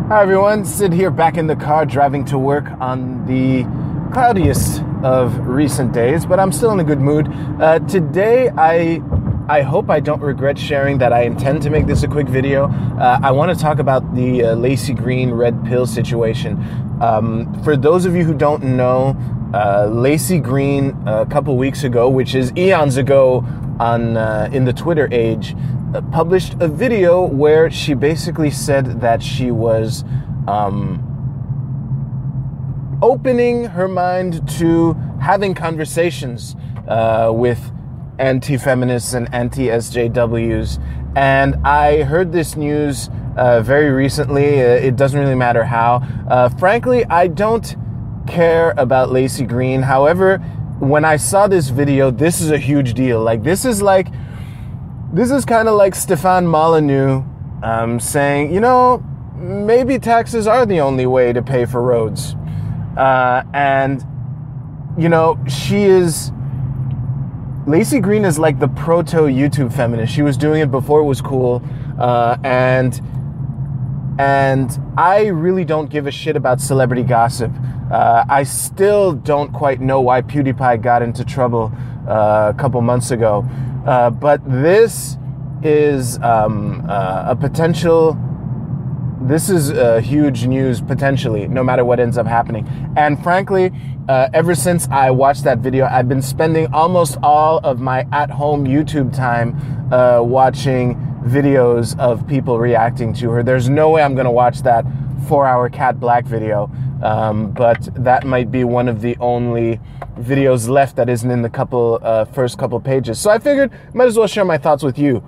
Hi everyone, Sid here back in the car driving to work on the cloudiest of recent days, but I'm still in a good mood. Today I hope I don't regret sharing that I intend to make this a quick video. I want to talk about the Laci Green red pill situation. For those of you who don't know, Laci Green a couple weeks ago, which is eons ago on in the Twitter age, published a video where she basically said that she was opening her mind to having conversations with anti-feminists and anti-sjws. And I heard this news very recently. It doesn't really matter how. Frankly, I don't care about Laci Green. However, when I saw this video, this is a huge deal. This is kind of like Stefan Molyneux saying, you know, maybe taxes are the only way to pay for roads. And, you know, Laci Green is like the proto YouTube feminist. She was doing it before it was cool. And I really don't give a shit about celebrity gossip. I still don't quite know why PewDiePie got into trouble a couple months ago. But this is this is huge news, potentially, no matter what ends up happening. And frankly, ever since I watched that video, I've been spending almost all of my at-home YouTube time watching videos of people reacting to her. There's no way I'm going to watch that 4-hour Cat Black video, but that might be one of the only videos left that isn't in the first couple pages. So I figured might as well share my thoughts with you.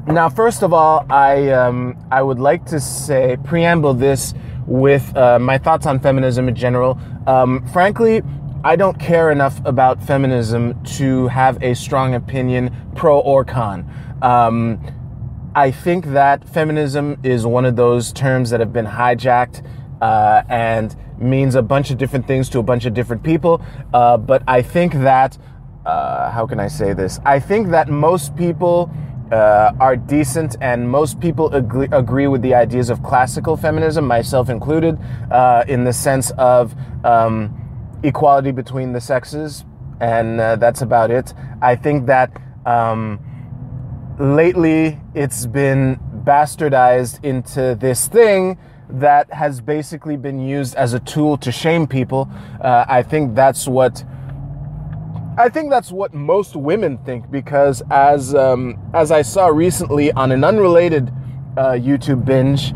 Now, first of all, I would like to preamble this with my thoughts on feminism in general. Frankly, I don't care enough about feminism to have a strong opinion, pro or con. I think that feminism is one of those terms that have been hijacked and means a bunch of different things to a bunch of different people. But I think that, how can I say this? I think that most people are decent, and most people agree with the ideas of classical feminism, myself included, in the sense of equality between the sexes, and that's about it. I think that lately it's been bastardized into this thing that has basically been used as a tool to shame people. I think that's what most women think, because as I saw recently on an unrelated YouTube binge,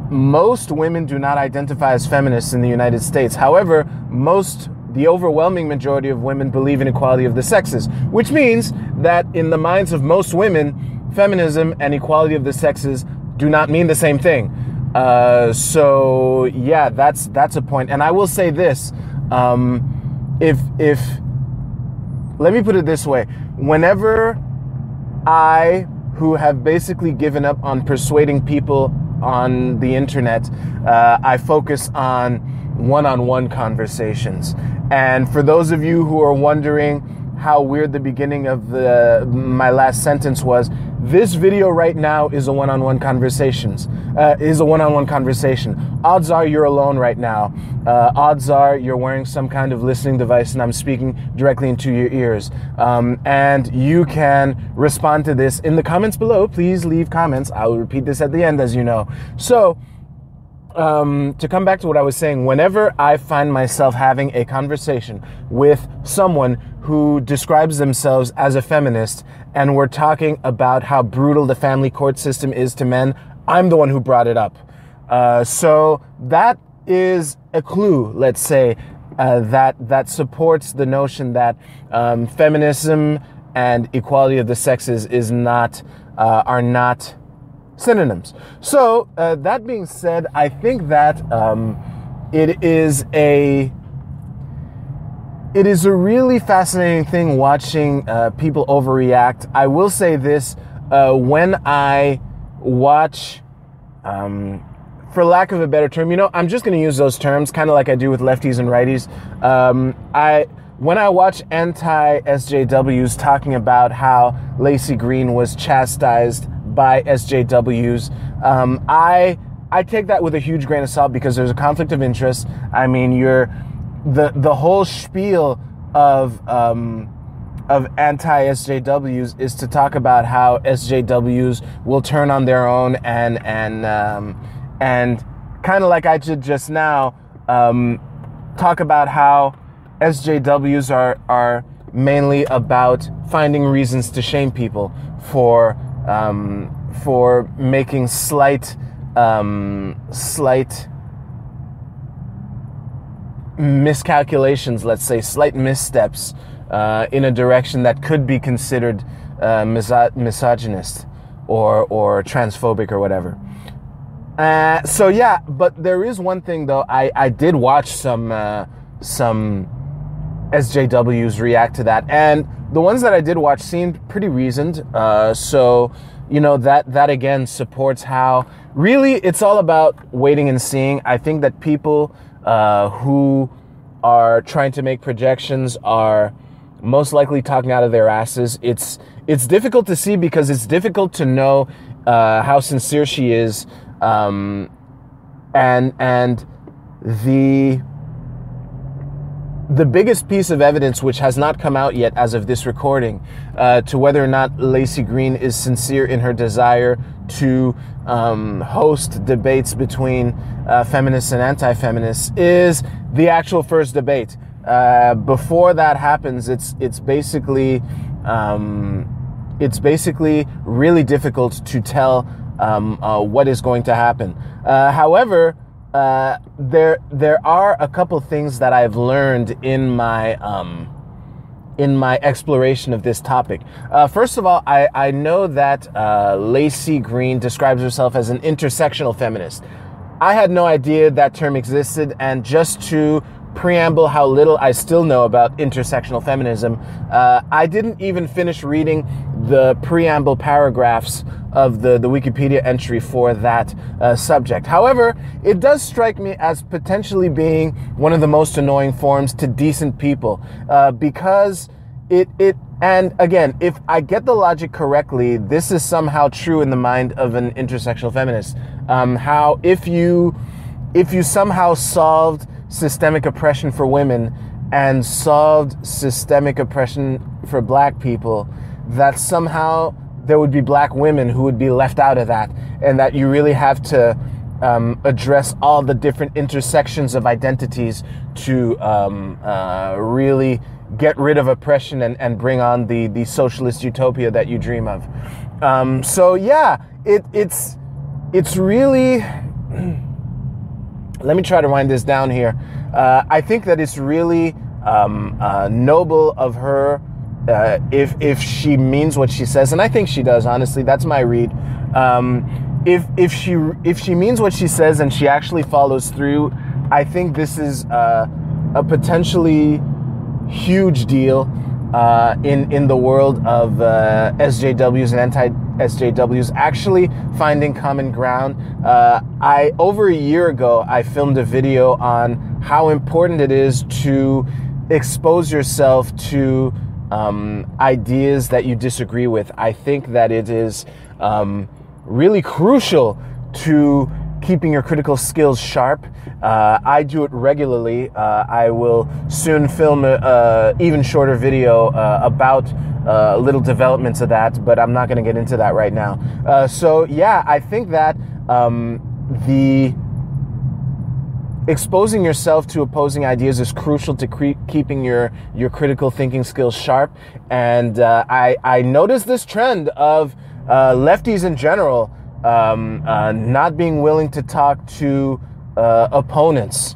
most women do not identify as feminists in the United States. However, the overwhelming majority of women believe in equality of the sexes, which means that in the minds of most women, feminism and equality of the sexes do not mean the same thing. So yeah, that's a point. And I will say this, let me put it this way. Whenever I, who have basically given up on persuading people on the internet, I focus on one-on-one conversations. And for those of you who are wondering how weird the beginning of my last sentence was, this video right now is a one-on-one conversation. Odds are you're alone right now. Odds are you're wearing some kind of listening device and I'm speaking directly into your ears. And you can respond to this in the comments below. Please leave comments. I will repeat this at the end, as you know. So, to come back to what I was saying, whenever I find myself having a conversation with someone who describes themselves as a feminist, and we're talking about how brutal the family court system is to men, I'm the one who brought it up. So that is a clue, let's say, that supports the notion that feminism and equality of the sexes are not synonyms. So that being said, I think that it is a really fascinating thing watching people overreact. I will say this, when I watch, for lack of a better term, you know, I'm just going to use those terms, kind of like I do with lefties and righties. When I watch anti-sjws talking about how Laci Green was chastised by SJWs. I take that with a huge grain of salt because there's a conflict of interest. I mean, the whole spiel of anti-SJWs is to talk about how SJWs will turn on their own and kind of like I did just now, talk about how SJWs are mainly about finding reasons to shame people for making slight miscalculations, let's say, slight missteps in a direction that could be considered misogynist or transphobic or whatever. So yeah, but there is one thing though. I did watch some SJWs react to that, and the ones that I did watch seemed pretty reasoned. So that again supports how really it's all about waiting and seeing. I think that people who are trying to make projections are most likely talking out of their asses. It's difficult to see because it's difficult to know how sincere she is, and the biggest piece of evidence, which has not come out yet as of this recording, to whether or not Laci Green is sincere in her desire to host debates between feminists and anti-feminists, is the actual first debate. Before that happens, it's basically really difficult to tell what is going to happen. However, there are a couple things that I've learned in my exploration of this topic. First of all, I know that Laci Green describes herself as an intersectional feminist. I had no idea that term existed, and just to preamble how little I still know about intersectional feminism, I didn't even finish reading the preamble paragraphs of the Wikipedia entry for that subject. However, it does strike me as potentially being one of the most annoying forms to decent people, because and again, if I get the logic correctly, this is somehow true in the mind of an intersectional feminist. How if you somehow solved systemic oppression for women and solved systemic oppression for black people, that somehow there would be black women who would be left out of that, and that you really have to address all the different intersections of identities to really get rid of oppression and bring on the socialist utopia that you dream of. So yeah, it's really let me try to wind this down here. I think that it's really noble of her if she means what she says, and I think she does. Honestly, that's my read. If she means what she says and she actually follows through, I think this is a potentially huge deal in the world of SJWs and anti-SJWs actually finding common ground. Over a year ago, I filmed a video on how important it is to expose yourself to ideas that you disagree with. I think that it is really crucial to keeping your critical skills sharp. I do it regularly. I will soon film an even shorter video about little developments of that, but I'm not going to get into that right now. So yeah, I think that the exposing yourself to opposing ideas is crucial to keeping your critical thinking skills sharp. And I noticed this trend of lefties in general not being willing to talk to opponents.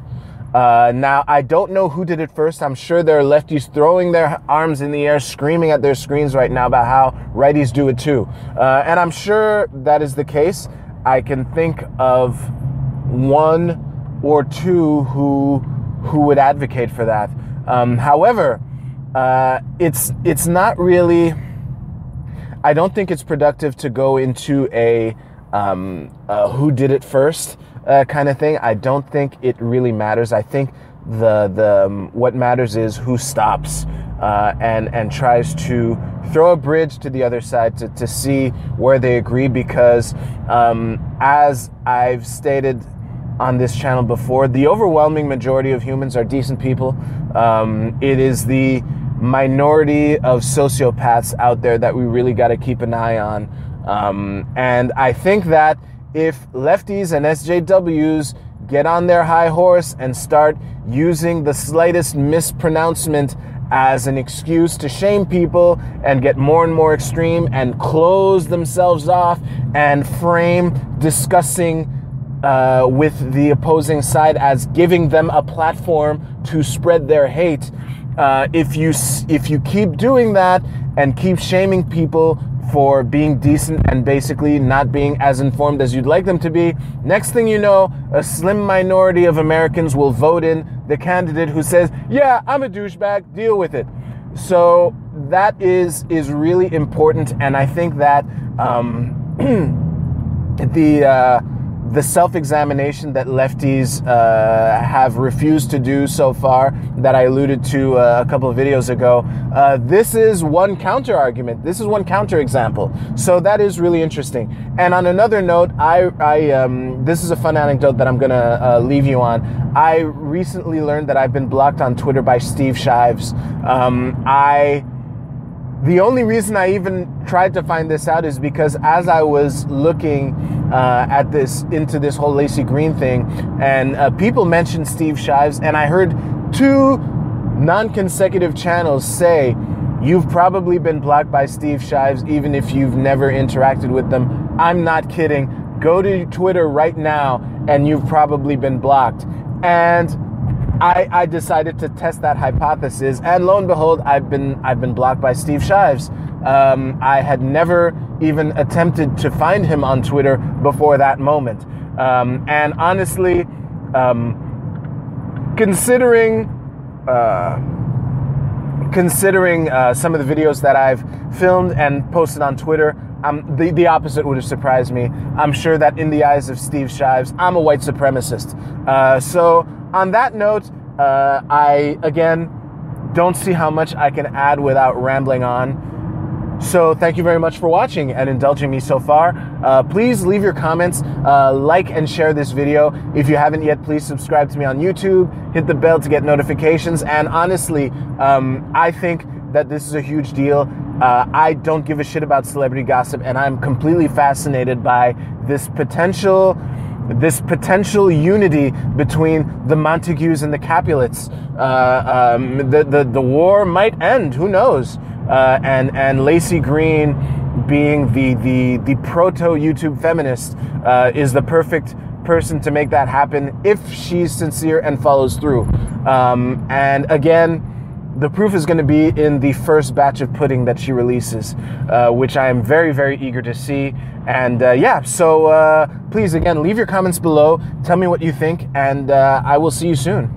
Now, I don't know who did it first. I'm sure there are lefties throwing their arms in the air, screaming at their screens right now about how righties do it too. And I'm sure that is the case. I can think of one or two who would advocate for that. However, it's not really, I don't think it's productive to go into a who did it first kind of thing. I don't think it really matters. I think what matters is who stops and tries to throw a bridge to the other side to see where they agree, because as I've stated on this channel before, the overwhelming majority of humans are decent people. It is the minority of sociopaths out there that we really got to keep an eye on. And I think that if lefties and SJWs get on their high horse and start using the slightest mispronouncement as an excuse to shame people and get more and more extreme and close themselves off and frame discussing with the opposing side as giving them a platform to spread their hate, if you keep doing that and keep shaming people for being decent and basically not being as informed as you'd like them to be, next thing you know, a slim minority of Americans will vote in the candidate who says, yeah, I'm a douchebag, deal with it. So that is really important, and I think that the self-examination that lefties have refused to do so far, that I alluded to a couple of videos ago, this is one counter-argument. This is one counter-example. So that is really interesting. And on another note, this is a fun anecdote that I'm going to leave you on. I recently learned that I've been blocked on Twitter by SJWs. The only reason I even tried to find this out is because as I was looking into this whole Laci Green thing, and people mentioned SJWs, and I heard 2 non-consecutive channels say, you've probably been blocked by SJWs even if you've never interacted with them. I'm not kidding. Go to Twitter right now and you've probably been blocked. And I decided to test that hypothesis, and lo and behold, I've been blocked by SJWs. I had never even attempted to find him on Twitter before that moment. And honestly, considering some of the videos that I've filmed and posted on Twitter, the opposite would have surprised me. I'm sure that in the eyes of SJWs, I'm a white supremacist. So on that note, I, again, don't see how much I can add without rambling on. So thank you very much for watching and indulging me so far. Please leave your comments, like and share this video. If you haven't yet, please subscribe to me on YouTube, hit the bell to get notifications. And honestly, I think that this is a huge deal. I don't give a shit about celebrity gossip, and I'm completely fascinated by this potential unity between the Montagues and the Capulets. The war might end, who knows? And Laci Green, being the proto YouTube feminist, is the perfect person to make that happen if she's sincere and follows through. And again, the proof is going to be in the first batch of pudding that she releases, which I am very, very eager to see. And yeah, so please, again, leave your comments below. Tell me what you think, and I will see you soon.